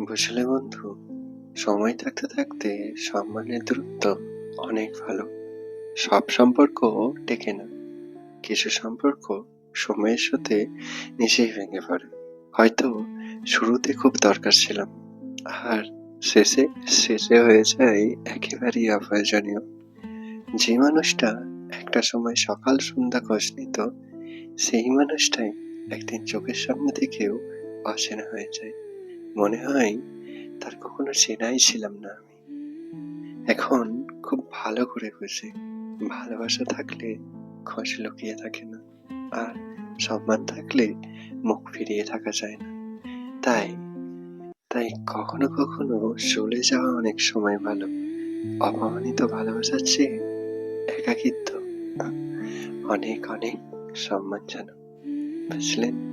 বুঝলে বন্ধু, সময় থাকতে থাকতে সম্মানের দূরত্ব অনেক ভালো। সব সম্পর্ক টেকে না। কিছু সম্পর্ক সময়ের সাথে নিজেই ভেঙে পড়ে। হয়তো শুরুতে খুব দরকার ছিলাম, আর শেষে শেষে হয়ে যায় একেবারেই অপ্রয়োজনীয়। যে মানুষটা একটা সময় সকাল সন্ধ্যা খোঁজ নিত, সেই মানুষটাই একদিন চোখের সামনে থেকেও অচেনা হয়ে যায়। মনে হয় তার কখনো চেনাই ছিলাম না আমি। এখন খুব ভালো করে বুঝি, ভালোবাসা থাকলে খোঁজ লুকিয়ে থাকে না, আর সম্মান থাকলে মুখ ফিরিয়ে থাকা যায় না। তাই তাই কখনো কখনো চলে যাওয়া অনেক সময় ভালো। অপমানিত ভালোবাসার চেয়ে একাকিত্ব অনেক অনেক সম্মানজনক। বুঝলেন?